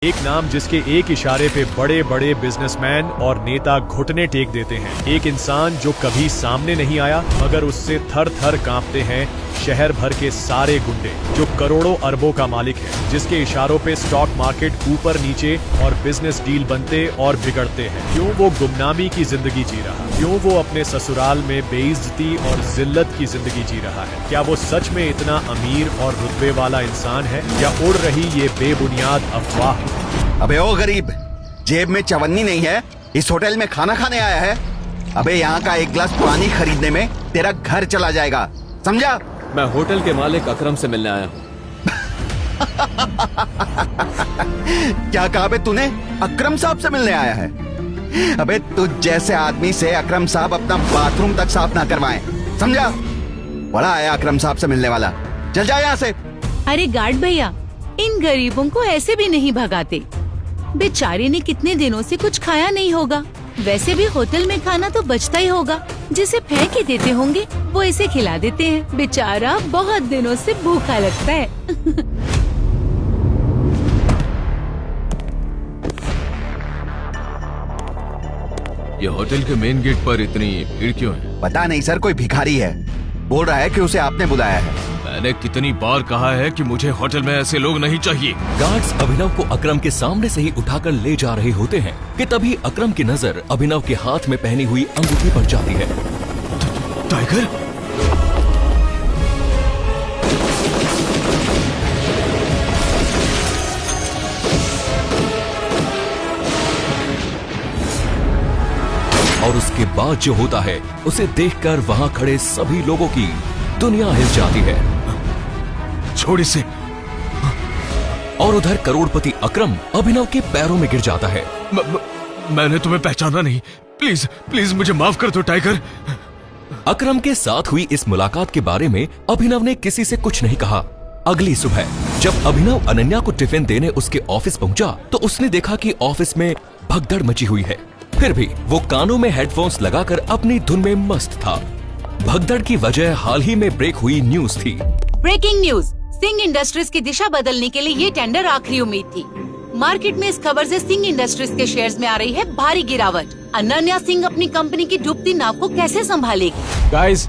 एक नाम जिसके एक इशारे पे बड़े बड़े बिजनेसमैन और नेता घुटने टेक देते हैं। एक इंसान जो कभी सामने नहीं आया मगर उससे थर थर कांपते हैं शहर भर के सारे गुंडे, जो करोड़ों अरबों का मालिक है, जिसके इशारों पे स्टॉक मार्केट ऊपर नीचे और बिजनेस डील बनते और बिगड़ते हैं। क्यों वो गुमनामी की जिंदगी जी रहा, क्यों वो अपने ससुराल में बेइज्जती और जिल्लत की जिंदगी जी रहा है। क्या वो सच में इतना अमीर और रुतबे वाला इंसान है या उड़ रही ये बेबुनियाद अफवाह? अबे ओ गरीब, जेब में चवन्नी नहीं है, इस होटल में खाना खाने आया है? अबे यहाँ का एक गिलास पानी खरीदने में तेरा घर चला जाएगा, समझा? मैं होटल के मालिक अकरम से मिलने आया हूँ। क्या कहा बे तूने? अकरम साहब से मिलने आया है? अबे तुझ जैसे आदमी से अकरम साहब अपना बाथरूम तक साफ ना करवाएं, समझा? बड़ा आया अकरम साहब से मिलने वाला, चल जा यहाँ से। अरे गार्ड भैया, इन गरीबों को ऐसे भी नहीं भगाते। बेचारे ने कितने दिनों से कुछ खाया नहीं होगा। वैसे भी होटल में खाना तो बचता ही होगा, जिसे फेंक ही देते होंगे वो इसे खिला देते हैं। बेचारा बहुत दिनों से भूखा लगता है। ये होटल के मेन गेट पर इतनी भीड़ क्यों है? पता नहीं सर, कोई भिखारी है, बोल रहा है कि उसे आपने बुलाया है। मैंने कितनी बार कहा है कि मुझे होटल में ऐसे लोग नहीं चाहिए। गार्ड्स अभिनव को अकरम के सामने से ही उठाकर ले जा रहे होते हैं कि तभी अकरम की नजर अभिनव के हाथ में पहनी हुई अंगूठी पर जाती है। टाइगर? और उसके बाद जो होता है उसे देखकर वहाँ खड़े सभी लोगों की दुनिया हिल जाती है। छोड़ इसे। और उधर करोड़पति अकरम अभिनव के पैरों में गिर जाता है। मैंने तुम्हें पहचाना नहीं, प्लीज प्लीज मुझे माफ कर दो टाइगर। अकरम के साथ हुई इस मुलाकात के बारे में अभिनव ने किसी से कुछ नहीं कहा। अगली सुबह जब अभिनव अनन्या को टिफिन देने उसके ऑफिस पहुंचा तो उसने देखा कि ऑफिस में भगदड़ मची हुई है। फिर भी वो कानों में हेडफोन्स लगाकर अपनी धुन में मस्त था। भगदड़ की वजह हाल ही में ब्रेक हुई न्यूज थी। ब्रेकिंग न्यूज, सिंह इंडस्ट्रीज की दिशा बदलने के लिए ये टेंडर आखिरी उम्मीद थी। मार्केट में इस खबर से सिंह इंडस्ट्रीज के शेयर्स में आ रही है भारी गिरावट। अनन्या सिंह अपनी कंपनी की डूबती नाव को कैसे संभालेगी? Guys,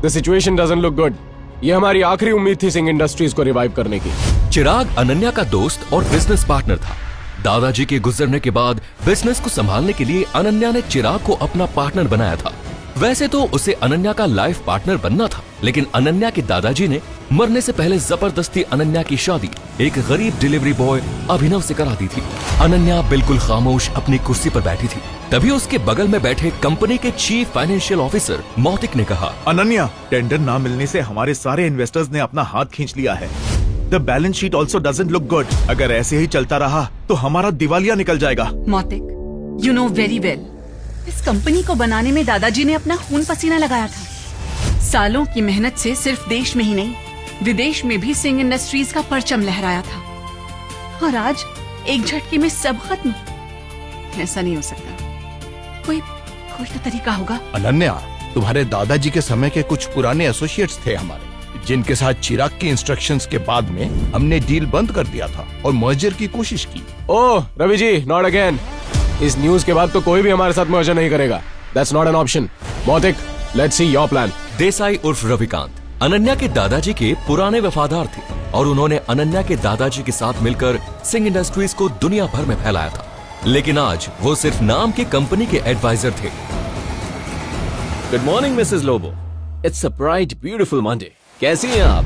the situation doesn't look good. ये हमारी आखिरी उम्मीद थी सिंह इंडस्ट्रीज को रिवाइव करने की। चिराग अनन्या का दोस्त और बिजनेस पार्टनर था। दादाजी के गुजरने के बाद बिजनेस को संभालने के लिए अनन्या ने चिराग को अपना पार्टनर बनाया था। वैसे तो उसे अनन्या का लाइफ पार्टनर बनना था, लेकिन अनन्या के दादाजी ने मरने से पहले जबरदस्ती अनन्या की शादी एक गरीब डिलीवरी बॉय अभिनव से करा दी थी। अनन्या बिल्कुल खामोश अपनी कुर्सी पर बैठी थी। तभी उसके बगल में बैठे कंपनी के चीफ फाइनेंशियल ऑफिसर मौतिक ने कहा, अनन्या, टेंडर ना मिलने से हमारे सारे इन्वेस्टर्स ने अपना हाथ खींच लिया है। The balance sheet also doesn't look good. अगर ऐसे ही चलता रहा तो हमारा दिवालिया निकल जाएगा। मौतिक, यू नो वेरी वेल, इस कंपनी को बनाने में दादाजी ने अपना खून पसीना लगाया था। सालों की मेहनत से सिर्फ देश में ही नहीं विदेश में भी सिंह इंडस्ट्रीज का परचम लहराया था। और आज एक झटके में सब खत्म। ऐसा नहीं हो सकता। कोई तो तरीका होगा। अनन्या, तुम्हारे दादाजी के समय के कुछ पुराने एसोसिएट्स थे हमारे, जिनके साथ चिराग की इंस्ट्रक्शंस के बाद में हमने डील बंद कर दिया था और मर्जर की कोशिश की। ओह रवि जी, नॉट अगेन। इस न्यूज के बाद तो कोई भी हमारे साथ मर्जर नहीं करेगा। That's not an option. Mautik, let's see your plan. Desai उर्फ रविकांत अनन्या के दादाजी के पुराने वफादार थे और उन्होंने अनन्या के दादाजी के साथ मिलकर सिंह इंडस्ट्रीज को दुनिया भर में फैलाया था। लेकिन आज वो सिर्फ नाम की कंपनी के एडवाइजर थे। Good morning Mrs Lobo. It's a bright beautiful Monday. कैसी हैं आप?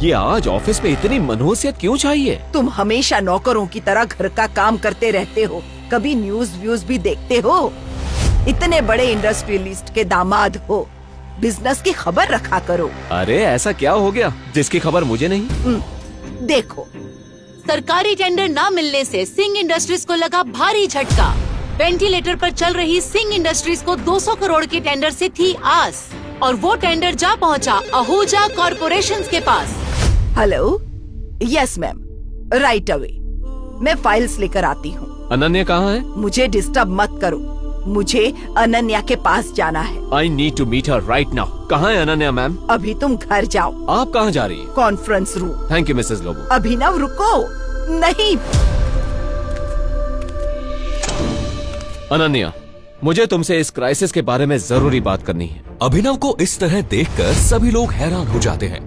ये आज ऑफिस में इतनी मनहूसियत क्यों चाहिए? तुम हमेशा नौकरों की तरह घर का काम करते रहते हो, कभी न्यूज व्यूज भी देखते हो? इतने बड़े इंडस्ट्रियलिस्ट के दामाद हो, बिजनेस की खबर रखा करो। अरे ऐसा क्या हो गया जिसकी खबर मुझे नहीं? देखो, सरकारी टेंडर ना मिलने से सिंह इंडस्ट्रीज को लगा भारी झटका। वेंटिलेटर पर चल रही सिंह इंडस्ट्रीज को 200 करोड़ के टेंडर से थी आस, और वो टेंडर जा पहुंचा आहूजा कॉर्पोरेशंस के पास। Hello, yes ma'am, right away. मैं फाइल्स लेकर आती हूँ। अनन्या कहाँ है? मुझे डिस्टर्ब मत करो, मुझे अनन्या के पास जाना है। I need to meet her right now. कहाँ है अनन्या मैम? अभी तुम घर जाओ। आप कहाँ जा रही हैं? Conference room. Thank you Mrs Lobo. Abhinav रुको, नहीं, अनन्या, मुझे तुमसे इस क्राइसिस के बारे में जरूरी बात करनी है। अभिनव को इस तरह देखकर सभी लोग हैरान हो जाते हैं।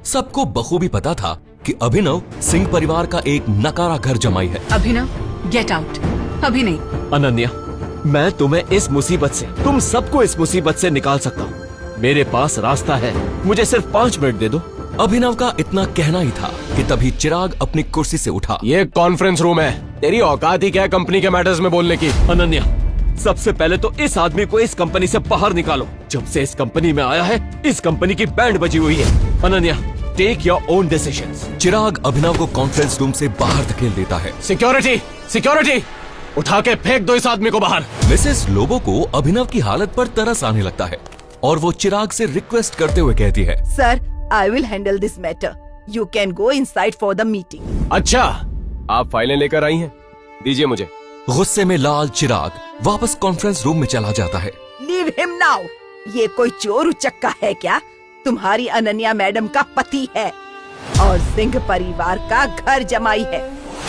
सबको बखूबी पता था कि अभिनव सिंह परिवार का एक नकारा घर जमाई है। अभिनव, गेट आउट। अभी नहीं। अनन्या, मैं तुम्हें इस मुसीबत से, तुम सबको इस मुसीबत से निकाल सकता हूँ। मेरे पास रास्ता है, मुझे सिर्फ 5 मिनट दे दो। अभिनव का इतना कहना ही था कि तभी चिराग अपनी कुर्सी से उठा। ये कॉन्फ्रेंस रूम है, तेरी औकात ही क्या है कंपनी के मैटर्स में बोलने की? अनन्या, सबसे पहले तो इस आदमी को इस कंपनी से बाहर निकालो। जब से इस कंपनी में आया है, इस कंपनी की बैंड बजी हुई है। Ananya, take your own decisions. Chirag Abhinav को कॉन्फ्रेंस रूम से बाहर धकेल देता है। सिक्योरिटी, सिक्योरिटी, उठा के फेंक दो इस आदमी को बाहर। मिसेस लोबो को अभिनव की हालत पर तरस आने लगता है और वो चिराग से रिक्वेस्ट करते हुए कहती है, sir, I will handle this matter. You can go inside for the meeting. अच्छा, आप फाइलें लेकर आई हैं, दीजिए मुझे। गुस्से में लाल चिराग वापस कॉन्फ्रेंस रूम में चला जाता है। Leave him now. ये कोई चोर उचक्का है क्या? तुम्हारी अनन्या मैडम का पति है और सिंह परिवार का घर जमाई है।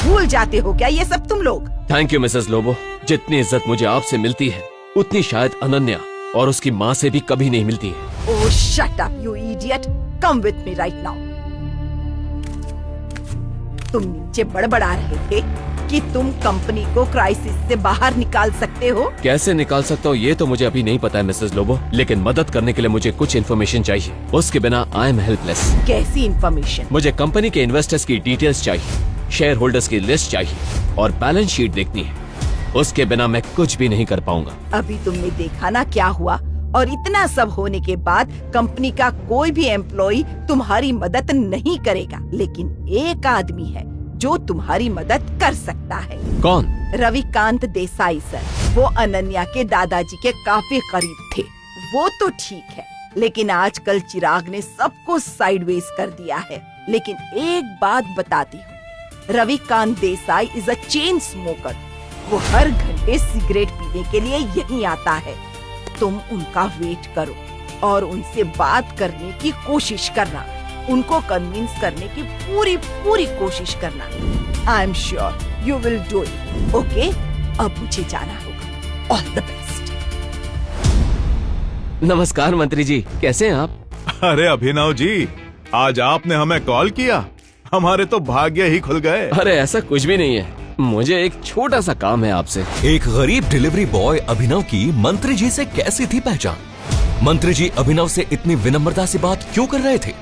भूल जाते हो क्या ये सब तुम लोग? Thank you Mrs Lobo. जितनी इज्जत मुझे आपसे मिलती है, उतनी शायद अनन्या और उसकी माँ से भी कभी नहीं मिलती है। Oh shut up you idiot, come with me right now. तुम नीचे बड़बड़ा रहे थे कि तुम कंपनी को क्राइसिस से बाहर निकाल सकते हो। कैसे निकाल सकता हूँ ये तो मुझे अभी नहीं पता है मिसेस लोबो, लेकिन मदद करने के लिए मुझे कुछ इन्फॉर्मेशन चाहिए। उसके बिना आई एम हेल्पलेस। कैसी इन्फॉर्मेशन? मुझे कंपनी के इन्वेस्टर्स की डिटेल्स चाहिए, शेयर होल्डर्स की लिस्ट चाहिए और बैलेंस शीट देखनी है। उसके बिना मैं कुछ भी नहीं कर पाऊंगा। अभी तुमने देखा ना क्या हुआ, और इतना सब होने के बाद कंपनी का कोई भी एम्प्लॉय तुम्हारी मदद नहीं करेगा, लेकिन एक आदमी है जो तुम्हारी मदद कर सकता है। कौन? रविकांत देसाई सर। वो अनन्या के दादाजी के काफी करीब थे। वो तो ठीक है, लेकिन आजकल चिराग ने सबको साइडवेज कर दिया है। लेकिन एक बात बताती हूँ, Ravikant Desai is a chain smoker. वो हर घंटे सिगरेट पीने के लिए यहीं आता है। तुम उनका वेट करो और उनसे बात करने की कोशिश करना, उनको कन्विंस करने की पूरी कोशिश करना। I am sure you will do it. Okay, अब मुझे जाना होगा। All the best. नमस्कार मंत्री जी, कैसे हैं आप? अरे अभिनव जी, आज आपने हमें कॉल किया, हमारे तो भाग्य ही खुल गए। अरे ऐसा कुछ भी नहीं है, मुझे एक छोटा सा काम है आपसे। एक गरीब डिलीवरी बॉय अभिनव की मंत्री जी से कैसी थी पहचान? मंत्री जी अभिनव से इतनी विनम्रता से बात क्यों कर रहे थे?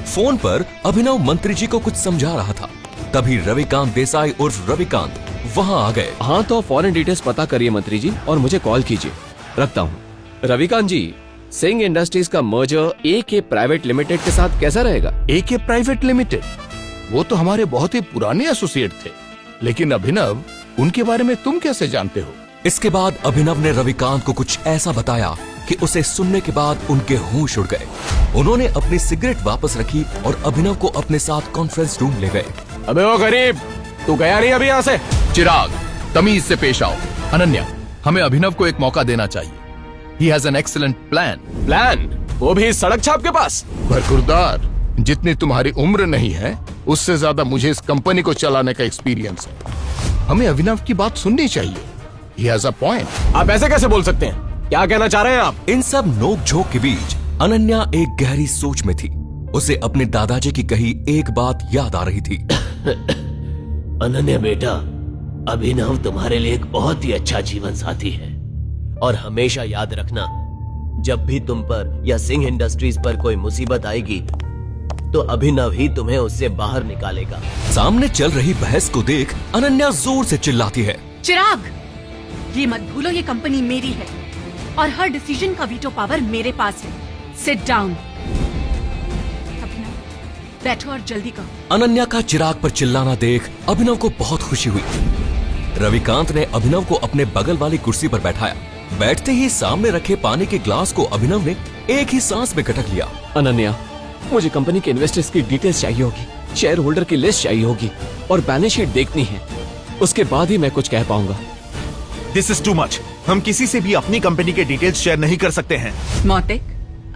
फोन पर अभिनव मंत्री जी को कुछ समझा रहा था, तभी रविकांत देसाई उर्फ रविकांत वहां आ गए। हाँ तो फॉरेन डिटेल्स पता करिए मंत्री जी और मुझे कॉल कीजिए। रखता हूँ। रविकांत जी, सिंह इंडस्ट्रीज का मर्जर AK प्राइवेट लिमिटेड के साथ कैसा रहेगा? AK private limited? वो तो हमारे बहुत ही पुराने एसोसिएट थे, लेकिन अभिनव, उनके बारे में तुम कैसे जानते हो? इसके बाद अभिनव ने रविकांत को कुछ ऐसा बताया कि उसे सुनने के बाद उनके होश उड़ गए। उन्होंने अपनी सिगरेट वापस रखी और अभिनव को अपने साथ कॉन्फ्रेंस रूम ले गए। अबे ओ गरीब, तू गया नहीं अभी यहाँ से? चिराग, तमीज से पेश आओ। अनन्या, हमें अभिनव को एक मौका देना चाहिए। He has an excellent plan. Plan? वो भी सड़क छाप के पास? बरखुरदार, जितनी तुम्हारी उम्र नहीं है, उससे ज्यादा मुझे इस कंपनी को चलाने का एक्सपीरियंस है। हमें अभिनव की बात सुननी चाहिए। He has a point. आप ऐसे कैसे बोल सकते हैं? क्या कहना चाह रहे हैं आप? इन सब नोक-झोंक के बीच अनन्या एक गहरी सोच में थी। उसे अपने दादाजी की कही एक बात याद आ रही थी। अनन्या बेटा, अभिनव तुम्हारे लिए एक बहुत ही अच्छा जीवन साथी है, और हमेशा याद रखना, जब भी तुम पर या सिंह इंडस्ट्रीज पर कोई मुसीबत आएगी तो अभिनव ही तुम्हें उससे बाहर निकालेगा। सामने चल रही बहस को देख अनन्या जोर से चिल्लाती है, चिराग, ये मत भूलो ये कंपनी मेरी है और हर डिसीजन का वीटो पावर मेरे पास है। Sit down. अभिनव, बैठो और जल्दी करो। अनन्या का चिराग पर चिल्लाना देख अभिनव को बहुत खुशी हुई। रविकांत ने अभिनव को अपने बगल वाली कुर्सी पर बैठाया। बैठते ही सामने रखे पानी के ग्लास को अभिनव ने एक ही सांस में गटक लिया। अनन्या, मुझे कंपनी के इन्वेस्टर्स की डिटेल्स चाहिए होगी, शेयर होल्डर की लिस्ट चाहिए होगी और बैलेंस शीट देखनी है। उसके बाद ही मैं कुछ कह पाऊंगा। This is too much. हम किसी से भी अपनी कंपनी के डिटेल्स शेयर नहीं कर सकते हैं। मोटेक,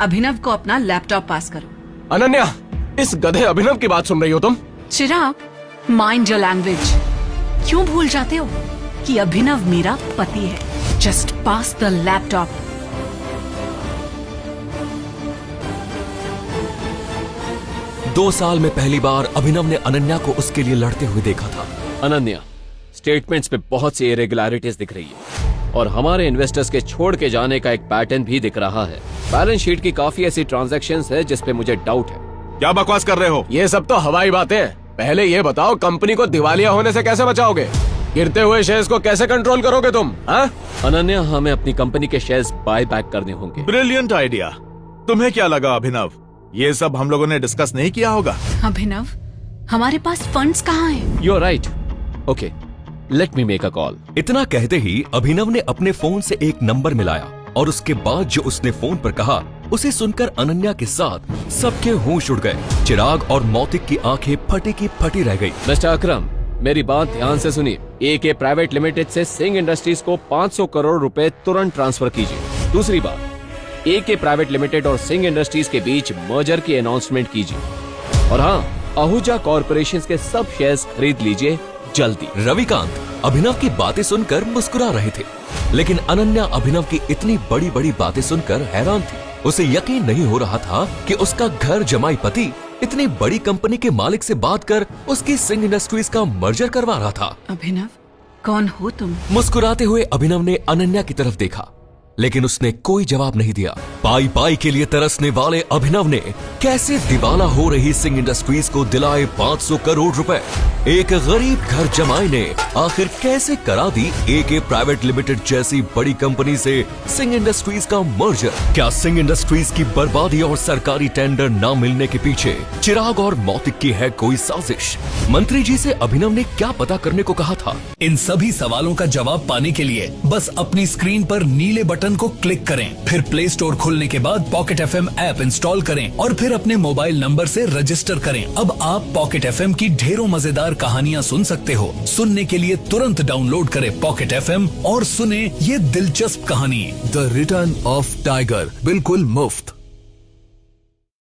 अभिनव को अपना लैपटॉप पास करो। अनन्या, इस गधे अभिनव की बात सुन रही हो तुम? चिराग, माइंड योर लैंग्वेज। क्यों भूल जाते हो कि अभिनव मेरा पति है? Just pass the laptop. दो साल में पहली बार अभिनव ने अनन्या को उसके लिए लड़ते हुए देखा था। अनन्या, स्टेटमेंट्स में बहुत सी इरेगुलरिटीज दिख रही है और हमारे इन्वेस्टर्स के छोड़ के जाने का एक पैटर्न भी दिख रहा है। बैलेंस शीट की काफी ऐसी ट्रांजैक्शंस है जिस पे मुझे डाउट है। क्या बकवास कर रहे हो? ये सब तो हवाई बातें हैं। पहले ये बताओ, कंपनी को दिवालिया होने से कैसे बचाओगे? गिरते हुए शेयर्स को कैसे कंट्रोल करोगे तुम? हाँ? अनन्या, हमें अपनी कंपनी के शेयर्स बाय बैक करने होंगे। Brilliant idea. तुम्हें क्या लगा अभिनव, ये सब हम लोगों ने डिस्कस नहीं किया होगा? अभिनव, हमारे पास फंड्स कहाँ हैं? You are right. Okay, let me make a call. इतना कहते ही अभिनव ने अपने फोन से एक नंबर मिलाया और उसके बाद जो उसने फोन पर कहा उसे सुनकर अनन्या के साथ सबके होश उड़ गए। चिराग और मौतिक की आंखें फटी की फटी रह गई। मिस्टर अकरम, मेरी बात ध्यान से सुनिए। एके प्राइवेट लिमिटेड से सिंह इंडस्ट्रीज को 500 करोड़ रुपए तुरंत ट्रांसफर कीजिए। दूसरी बात, एके प्राइवेट लिमिटेड और सिंह इंडस्ट्रीज के बीच मर्जर की अनाउंसमेंट कीजिए। और हाँ, आहूजा कॉर्पोरेशन के सब शेयर्स खरीद लीजिए जल्दी। रविकांत अभिनव की बातें सुनकर मुस्कुरा रहे थे, लेकिन अनन्या अभिनव की इतनी बड़ी बड़ी बातें सुनकर हैरान थी। उसे यकीन नहीं हो रहा था कि उसका घर जमाई पति इतनी बड़ी कंपनी के मालिक से बात कर उसकी सिंह इंडस्ट्रीज का मर्जर करवा रहा था। अभिनव, कौन हो तुम? मुस्कुराते हुए अभिनव ने अनन्या की तरफ देखा, लेकिन उसने कोई जवाब नहीं दिया। पाई पाई के लिए तरसने वाले अभिनव ने कैसे दिवाला हो रही सिंह इंडस्ट्रीज को दिलाए 500 करोड़ रुपए। एक गरीब घर जमाई ने आखिर कैसे करा दी एके प्राइवेट लिमिटेड जैसी बड़ी कंपनी से सिंह इंडस्ट्रीज का मर्जर। क्या सिंह इंडस्ट्रीज की बर्बादी और सरकारी टेंडर न मिलने के पीछे चिराग और मौतिक की है कोई साजिश? मंत्री जी से अभिनव ने क्या पता करने को कहा था? इन सभी सवालों का जवाब पाने के लिए बस अपनी स्क्रीन पर नीले बटन को क्लिक करें, फिर प्ले स्टोर खोलने के बाद पॉकेट FM ऐप इंस्टॉल करें और फिर अपने मोबाइल नंबर से रजिस्टर करें। अब आप पॉकेट FM की ढेरों मजेदार कहानियां सुन सकते हो। सुनने के लिए तुरंत डाउनलोड करें पॉकेट FM और सुने ये दिलचस्प कहानी द रिटर्न ऑफ टाइगर, बिल्कुल मुफ्त।